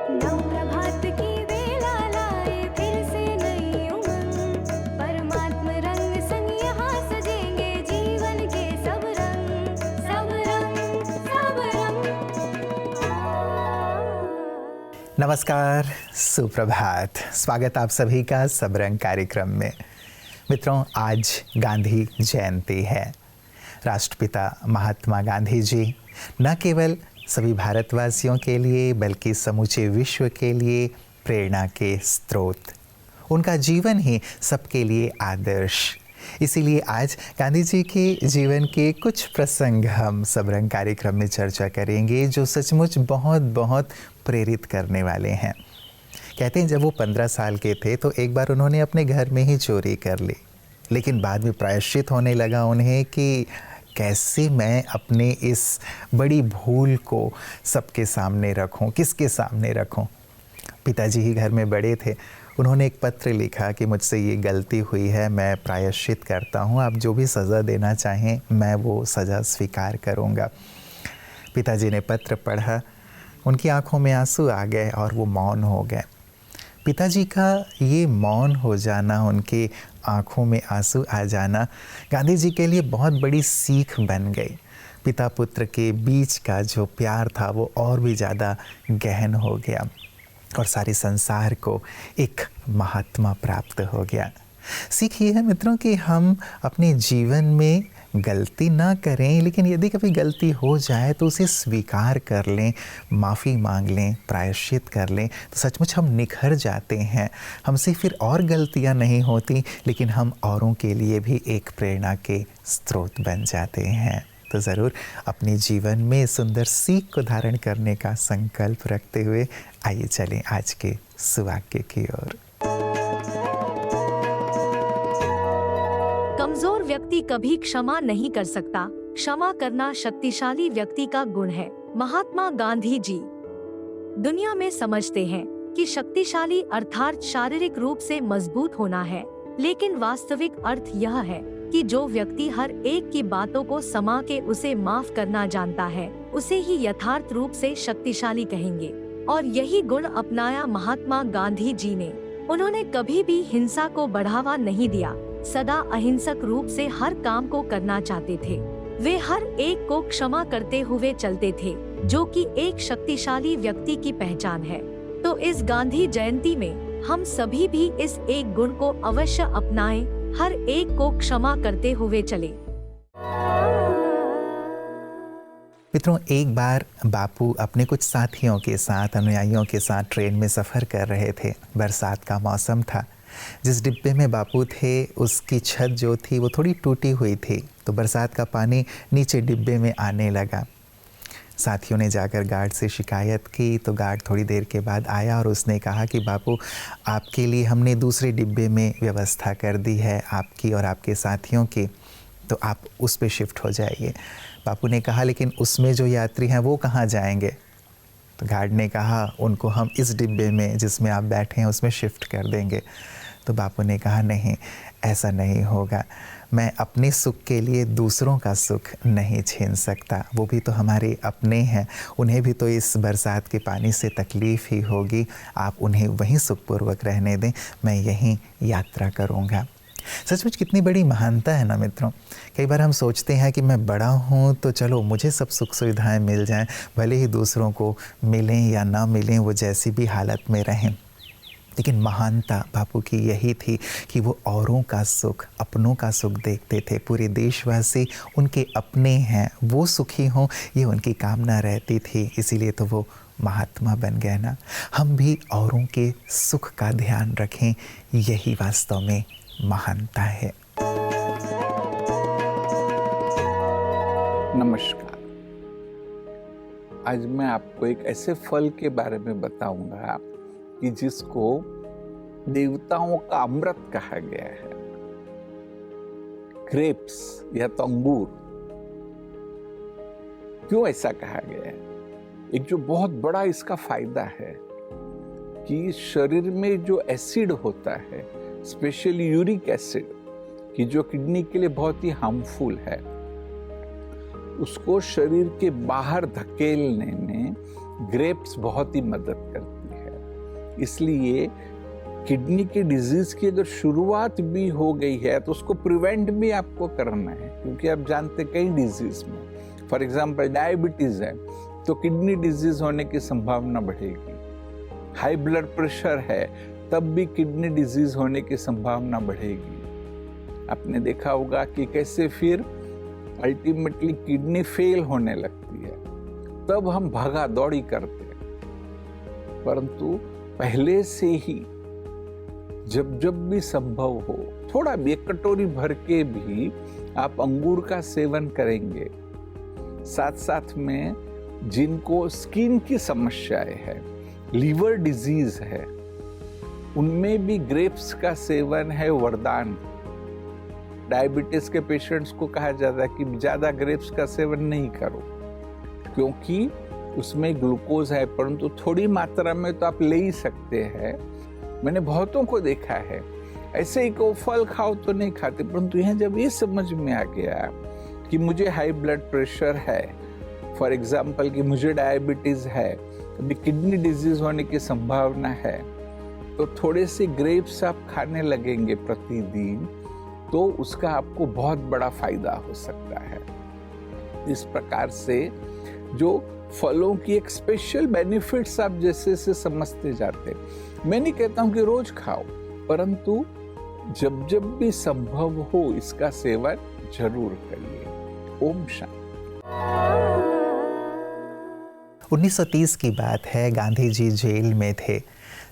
नव प्रभात की बेला लाए फिर से नई उमंग, परमात्म रंग संग यहाँ सजेंगे जीवन के सब रंग, सब रंग, सब रंग। नमस्कार, सुप्रभात। स्वागत आप सभी का सबरंग कार्यक्रम में। मित्रों, आज गांधी जयंती है। राष्ट्रपिता महात्मा गांधी जी न केवल सभी भारतवासियों के लिए बल्कि समूचे विश्व के लिए प्रेरणा के स्रोत। उनका जीवन ही सबके लिए आदर्श। इसीलिए आज गांधी जी के जीवन के कुछ प्रसंग हम सबरंग कार्यक्रम में चर्चा करेंगे जो सचमुच बहुत बहुत प्रेरित करने वाले हैं। कहते हैं जब वो 15 साल के थे तो एक बार उन्होंने अपने घर में ही चोरी कर ली, लेकिन बाद में प्रायश्चित होने लगा उन्हें कि कैसे मैं अपने इस बड़ी भूल को सबके सामने रखूं, किसके सामने रखूं। पिताजी ही घर में बड़े थे। उन्होंने एक पत्र लिखा कि मुझसे ये गलती हुई है, मैं प्रायश्चित करता हूँ, आप जो भी सज़ा देना चाहें मैं वो सज़ा स्वीकार करूँगा। पिताजी ने पत्र पढ़ा, उनकी आंखों में आंसू आ गए और वो मौन हो गए। पिताजी का ये मौन हो जाना, उनकी आंखों में आंसू आ जाना गांधी जी के लिए बहुत बड़ी सीख बन गई। पिता पुत्र के बीच का जो प्यार था वो और भी ज़्यादा गहन हो गया और सारे संसार को एक महात्मा प्राप्त हो गया। सीख ये है मित्रों कि हम अपने जीवन में गलती ना करें, लेकिन यदि कभी गलती हो जाए तो उसे स्वीकार कर लें, माफ़ी मांग लें, प्रायश्चित कर लें, तो सचमुच हम निखर जाते हैं। हमसे फिर और गलतियां नहीं होती, लेकिन हम औरों के लिए भी एक प्रेरणा के स्रोत बन जाते हैं। तो ज़रूर अपने जीवन में सुंदर सीख को धारण करने का संकल्प रखते हुए आइए चलें आज के सुवाक्य की ओर। कमजोर व्यक्ति कभी क्षमा नहीं कर सकता। क्षमा करना शक्तिशाली व्यक्ति का गुण है। महात्मा गांधी जी दुनिया में समझते हैं कि शक्तिशाली अर्थात शारीरिक रूप से मजबूत होना है, लेकिन वास्तविक अर्थ यह है कि जो व्यक्ति हर एक की बातों को समा के उसे माफ करना जानता है, उसे ही यथार्थ रूप से शक्तिशाली कहेंगे। और यही गुण अपनाया महात्मा गांधी जी ने। उन्होंने कभी भी हिंसा को बढ़ावा नहीं दिया, सदा अहिंसक रूप से हर काम को करना चाहते थे। वे हर एक को क्षमा करते हुए चलते थे, जो कि एक शक्तिशाली व्यक्ति की पहचान है। तो इस गांधी जयंती में हम सभी भी इस एक गुण को अवश्य अपनाएं, हर एक को क्षमा करते हुए चलें। मित्रों, एक बार बापू अपने कुछ साथियों के साथ, अनुयायियों के साथ ट्रेन में सफ़र कर रहे थे। बरसात का मौसम था। जिस डिब्बे में बापू थे उसकी छत जो थी वो थोड़ी टूटी हुई थी, तो बरसात का पानी नीचे डिब्बे में आने लगा। साथियों ने जाकर गार्ड से शिकायत की तो गार्ड थोड़ी देर के बाद आया और उसने कहा कि बापू, आपके लिए हमने दूसरे डिब्बे में व्यवस्था कर दी है, आपकी और आपके साथियों की, तो आप उस पे शिफ्ट हो जाइए। बापू ने कहा लेकिन उसमें जो यात्री हैं वो कहाँ जाएंगे? तो गार्ड ने कहा उनको हम इस डिब्बे में जिसमें आप बैठे हैं उसमें शिफ्ट कर देंगे। तो बापू ने कहा नहीं, ऐसा नहीं होगा, मैं अपने सुख के लिए दूसरों का सुख नहीं छीन सकता। वो भी तो हमारे अपने हैं, उन्हें भी तो इस बरसात के पानी से तकलीफ़ ही होगी। आप उन्हें वहीं सुखपूर्वक रहने दें, मैं यहीं यात्रा करूँगा। सचमुच कितनी बड़ी महानता है ना मित्रों। कई बार हम सोचते हैं कि मैं बड़ा हूँ तो चलो मुझे सब सुख सुविधाएं मिल जाएं, भले ही दूसरों को मिलें या ना मिलें, वो जैसी भी हालत में रहें। लेकिन महानता बापू की यही थी कि वो औरों का सुख, अपनों का सुख देखते थे। पूरे देशवासी उनके अपने हैं, वो सुखी हों ये उनकी कामना रहती थी। इसीलिए तो वो महात्मा बन गए ना। हम भी औरों के सुख का ध्यान रखें, यही वास्तव में महानता है। नमस्कार। आज मैं आपको एक ऐसे फल के बारे में बताऊंगा कि जिसको देवताओं का अमृत कहा गया है। ग्रेप्स या तो अंगूर। क्यों ऐसा कहा गया है? एक जो बहुत बड़ा इसका फायदा है कि शरीर में जो एसिड होता है, स्पेशली यूरिक एसिड, कि जो किडनी के लिए बहुत ही हार्मफुल है, उसको शरीर के बाहर धकेलने में ग्रेप्स बहुत ही मदद करती है। इसलिए किडनी की डिजीज की अगर शुरुआत भी हो गई है तो उसको प्रिवेंट भी आपको करना है, क्योंकि आप जानते कई डिजीज में, फॉर एग्जांपल डायबिटीज है तो किडनी डिजीज होने की संभावना बढ़ेगी, हाई ब्लड प्रेशर है तब भी किडनी डिजीज होने की संभावना बढ़ेगी। आपने देखा होगा कि कैसे फिर अल्टीमेटली किडनी फेल होने लगती है, तब हम भागा दौड़ी करते हैं। परंतु पहले से ही जब जब भी संभव हो, थोड़ा भी, एक कटोरी भर के भी आप अंगूर का सेवन करेंगे, साथ साथ में जिनको स्किन की समस्याएं है, लीवर डिजीज है, उनमें भी ग्रेप्स का सेवन है वरदान। डायबिटीज के पेशेंट्स को कहा जाता है कि ज्यादा ग्रेप्स का सेवन नहीं करो, क्योंकि उसमें ग्लूकोज है, परंतु थोड़ी मात्रा में तो आप ले ही सकते हैं। मैंने बहुतों को देखा है ऐसे ही को फल खाओ तो नहीं खाते, परंतु यहाँ जब ये समझ में आ गया कि मुझे हाई ब्लड प्रेशर है, फॉर एग्जाम्पल कि मुझे डायबिटीज है, अभी किडनी डिजीज होने की संभावना है, तो थोड़े से ग्रेप्स आप खाने लगेंगे प्रतिदिन, तो उसका आपको बहुत बड़ा फायदा हो सकता है। इस प्रकार से जो फलों की एक स्पेशल बेनिफिट्स आप जैसे से समझते जाते, मैं नहीं कहता हूं कि रोज खाओ, परंतु जब जब भी संभव हो इसका सेवन जरूर करिए। ओम शांति। 1930 की बात है, गांधी जी जेल में थे।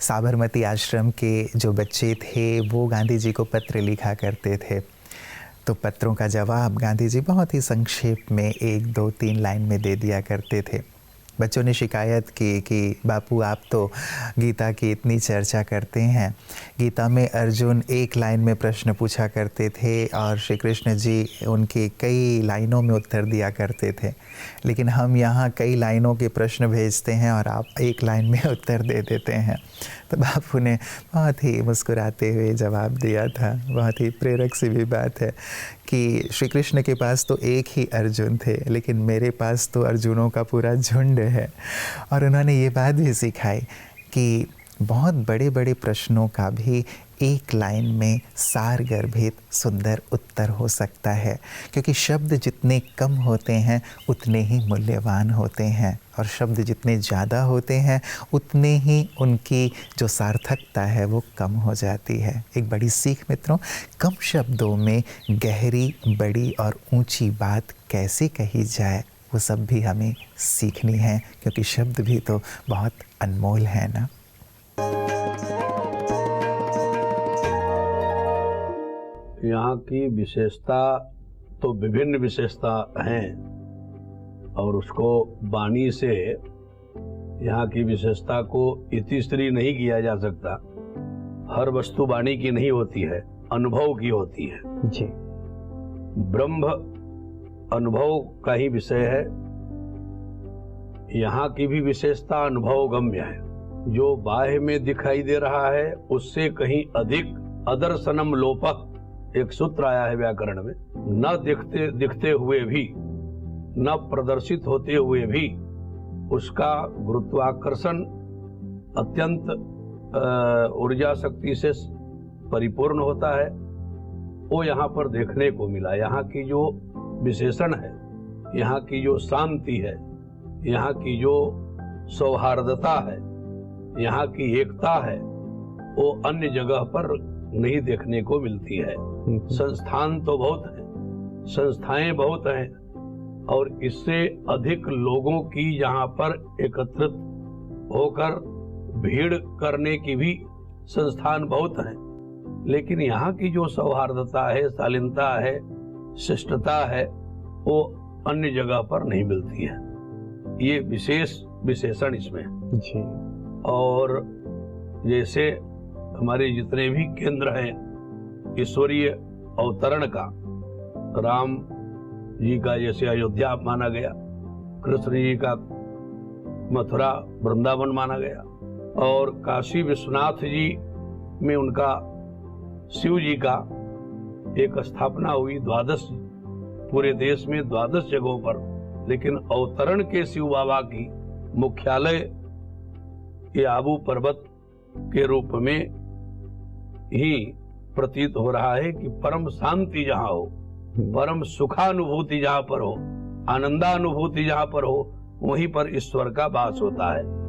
साबरमती आश्रम के जो बच्चे थे वो गांधी जी को पत्र लिखा करते थे, तो पत्रों का जवाब गांधी जी बहुत ही संक्षेप में 1, 2, 3 लाइन में दे दिया करते थे। बच्चों ने शिकायत की कि बापू आप तो गीता की इतनी चर्चा करते हैं, गीता में अर्जुन एक लाइन में प्रश्न पूछा करते थे और श्री कृष्ण जी उनके कई लाइनों में उत्तर दिया करते थे, लेकिन हम यहाँ कई लाइनों के प्रश्न भेजते हैं और आप एक लाइन में उत्तर दे देते हैं। तो बापू ने बहुत ही मुस्कुराते हुए जवाब दिया था। बहुत ही प्रेरक सी भी बात है कि श्री कृष्ण के पास तो एक ही अर्जुन थे, लेकिन मेरे पास तो अर्जुनों का पूरा झुंड है। और उन्होंने ये बात भी सिखाई कि बहुत बड़े बड़े प्रश्नों का भी एक लाइन में सार गर्भित सुंदर उत्तर हो सकता है, क्योंकि शब्द जितने कम होते हैं उतने ही मूल्यवान होते हैं, और शब्द जितने ज़्यादा होते हैं उतने ही उनकी जो सार्थकता है वो कम हो जाती है। एक बड़ी सीख मित्रों, कम शब्दों में गहरी, बड़ी और ऊंची बात कैसे कही जाए वो सब भी हमें सीखनी है, क्योंकि शब्द भी तो बहुत अनमोल है ना। यहाँ की विशेषता तो विभिन्न विशेषता हैं, और उसको वाणी से यहाँ की विशेषता को इतिश्री नहीं किया जा सकता। हर वस्तु वाणी की नहीं होती है, अनुभव की होती है जी। ब्रह्म अनुभव का ही विषय है। यहाँ की भी विशेषता अनुभव गम्य है। जो बाह्य में दिखाई दे रहा है उससे कहीं अधिक अदर्शनम लोपः एक सूत्र आया है व्याकरण में। न दिखते हुए भी, न प्रदर्शित होते हुए भी उसका गुरुत्वाकर्षण अत्यंत ऊर्जा शक्ति से परिपूर्ण होता है। वो यहाँ पर देखने को मिला। यहाँ की जो विशेषण है, यहाँ की जो शांति है, यहाँ की जो सौहार्दता है, यहाँ की एकता है, वो अन्य जगह पर नहीं देखने को मिलती है। संस्थान तो बहुत हैं, संस्थाएं बहुत हैं, और इससे अधिक लोगों की यहाँ पर एकत्रित होकर भीड़ करने की भी संस्थान बहुत हैं, लेकिन यहाँ की जो सौहार्दता है, शालीनता है, शिष्टता है, वो अन्य जगह पर नहीं मिलती है। ये विशेषण इसमें जी। और जैसे हमारे जितने भी केंद्र हैं ईश्वरीय अवतरण का, राम जी का जैसे अयोध्या माना गया, कृष्ण जी का मथुरा वृंदावन माना गया, और काशी विश्वनाथ जी में उनका शिव जी का एक स्थापना हुई 12 पूरे देश में 12 जगहों पर, लेकिन अवतरण के शिव बाबा की मुख्यालय ये आबू पर्वत के रूप में ही प्रतीत हो रहा है कि परम शांति जहां हो, परम सुखानुभूति जहां पर हो, आनंदानुभूति जहां पर हो, वहीं पर ईश्वर का वास होता है।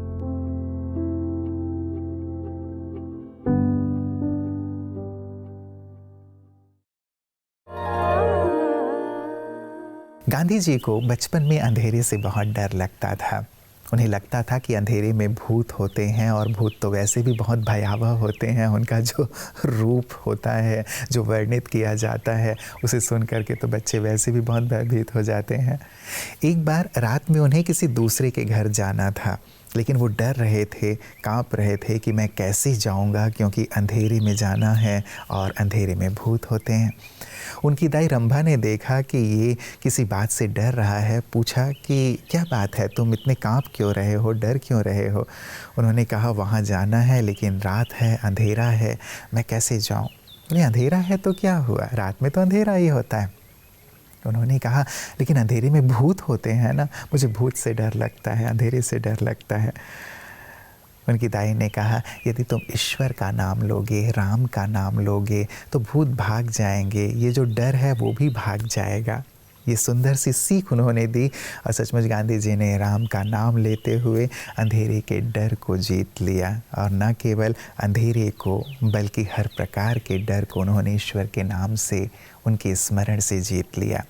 गांधी जी को बचपन में अंधेरे से बहुत डर लगता था। उन्हें लगता था कि अंधेरे में भूत होते हैं और भूत तो वैसे भी बहुत भयावह होते हैं। उनका जो रूप होता है, जो वर्णित किया जाता है, उसे सुन करके तो बच्चे वैसे भी बहुत भयभीत हो जाते हैं। एक बार रात में उन्हें किसी दूसरे के घर जाना था, लेकिन वो डर रहे थे, कांप रहे थे कि मैं कैसे जाऊंगा, क्योंकि अंधेरे में जाना है और अंधेरे में भूत होते हैं। उनकी दाई रंभा ने देखा कि ये किसी बात से डर रहा है। पूछा कि क्या बात है, तुम इतने कांप क्यों रहे हो, डर क्यों रहे हो? उन्होंने कहा वहाँ जाना है, लेकिन रात है, अंधेरा है, मैं कैसे जाऊँ? बोले अंधेरा है तो क्या हुआ, रात में तो अंधेरा ही होता है। उन्होंने कहा लेकिन अंधेरे में भूत होते हैं ना, मुझे भूत से डर लगता है, अंधेरे से डर लगता है। उनकी दाई ने कहा यदि तुम ईश्वर का नाम लोगे, राम का नाम लोगे, तो भूत भाग जाएंगे, ये जो डर है वो भी भाग जाएगा। ये सुंदर सी सीख उन्होंने दी और सचमुच गांधी जी ने राम का नाम लेते हुए अंधेरे के डर को जीत लिया। और न केवल अंधेरे को बल्कि हर प्रकार के डर को उन्होंने ईश्वर के नाम से, उनके स्मरण से जीत लिया।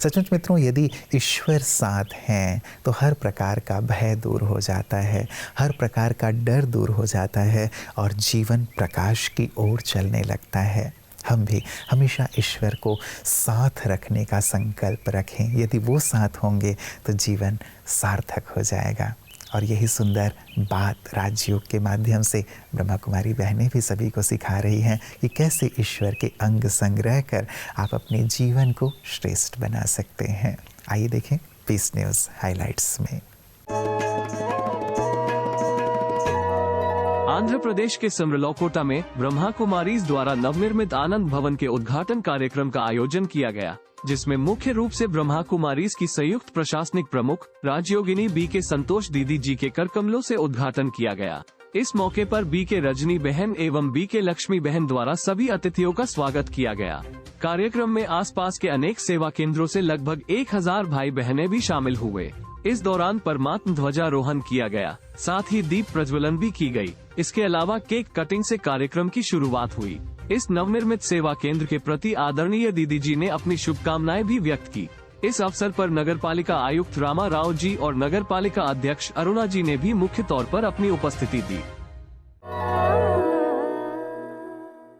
सचमुच मित्रों, यदि ईश्वर साथ हैं तो हर प्रकार का भय दूर हो जाता है, हर प्रकार का डर दूर हो जाता है और जीवन प्रकाश की ओर चलने लगता है। हम भी हमेशा ईश्वर को साथ रखने का संकल्प रखें। यदि वो साथ होंगे तो जीवन सार्थक हो जाएगा। और यही सुंदर बात राजयोग के माध्यम से ब्रह्मा कुमारी बहनें भी सभी को सिखा रही हैं कि कैसे ईश्वर के अंग संग रहकर आप अपने जीवन को श्रेष्ठ बना सकते हैं। आइए देखें पीस न्यूज़ हाइलाइट्स में। आंध्र प्रदेश के समरलोकोटा में ब्रह्मा कुमारीज द्वारा नवनिर्मित आनंद भवन के उद्घाटन कार्यक्रम का आयोजन किया गया, जिसमें मुख्य रूप से ब्रह्मा कुमारीज की संयुक्त प्रशासनिक प्रमुख राजयोगिनी बी के संतोष दीदी जी के करकमलों से उद्घाटन किया गया। इस मौके पर बी के रजनी बहन एवं बी के लक्ष्मी बहन द्वारा सभी अतिथियों का स्वागत किया गया। कार्यक्रम में आसपास के अनेक सेवा केंद्रों से लगभग 1000 भाई बहनें भी शामिल हुए। इस दौरान परमात्म ध्वजारोहण किया गया, साथ ही दीप प्रज्वलन भी की गई। इसके अलावा केक कटिंग से कार्यक्रम की शुरुआत हुई। इस नवनिर्मित सेवा केंद्र के प्रति आदरणीय दीदी जी ने अपनी शुभकामनाएं भी व्यक्त की। इस अवसर पर नगरपालिका आयुक्त रामा राव जी और नगरपालिका अध्यक्ष अरुणा जी ने भी मुख्य तौर पर अपनी उपस्थिति दी।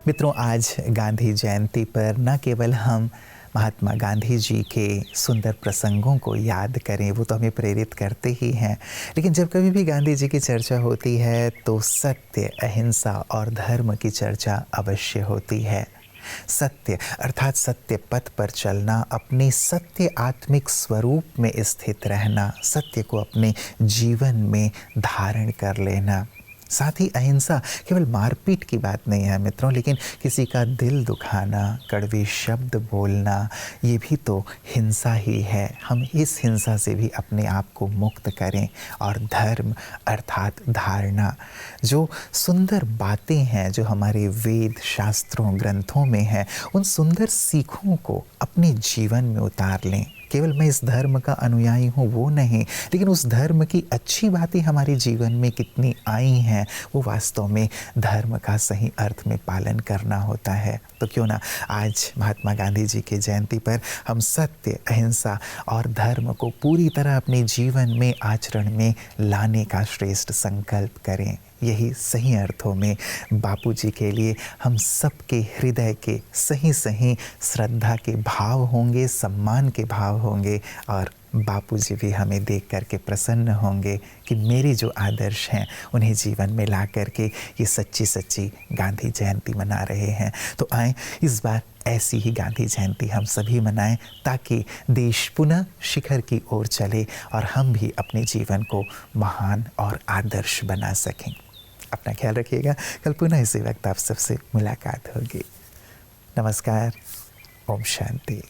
मित्रों, आज गांधी जयंती पर न केवल हम महात्मा गांधी जी के सुंदर प्रसंगों को याद करें, वो तो हमें प्रेरित करते ही हैं, लेकिन जब कभी भी गांधी जी की चर्चा होती है तो सत्य, अहिंसा और धर्म की चर्चा अवश्य होती है। सत्य अर्थात सत्य पथ पर चलना, अपने सत्य आत्मिक स्वरूप में स्थित रहना, सत्य को अपने जीवन में धारण कर लेना। साथ ही अहिंसा केवल मारपीट की बात नहीं है मित्रों, लेकिन किसी का दिल दुखाना, कड़वे शब्द बोलना, ये भी तो हिंसा ही है। हम इस हिंसा से भी अपने आप को मुक्त करें। और धर्म अर्थात धारणा, जो सुंदर बातें हैं जो हमारे वेद शास्त्रों ग्रंथों में हैं, उन सुंदर सीखों को अपने जीवन में उतार लें। केवल मैं इस धर्म का अनुयायी हूँ वो नहीं, लेकिन उस धर्म की अच्छी बातें हमारे जीवन में कितनी आई हैं, वो वास्तव में धर्म का सही अर्थ में पालन करना होता है। तो क्यों ना आज महात्मा गांधी जी के जयंती पर हम सत्य, अहिंसा और धर्म को पूरी तरह अपने जीवन में आचरण में लाने का श्रेष्ठ संकल्प करें। यही सही अर्थों में बापूजी के लिए हम सबके हृदय के सही सही श्रद्धा के भाव होंगे, सम्मान के भाव होंगे और बापूजी भी हमें देख करके प्रसन्न होंगे कि मेरे जो आदर्श हैं उन्हें जीवन में ला करके ये सच्ची सच्ची गांधी जयंती मना रहे हैं। तो आए इस बार ऐसी ही गांधी जयंती हम सभी मनाएं, ताकि देश पुनः शिखर की ओर चले और हम भी अपने जीवन को महान और आदर्श बना सकें। अपना ख्याल रखिएगा। कल पुनः इसी वक्त आप सबसे मुलाकात होगी। नमस्कार। ओम शांति।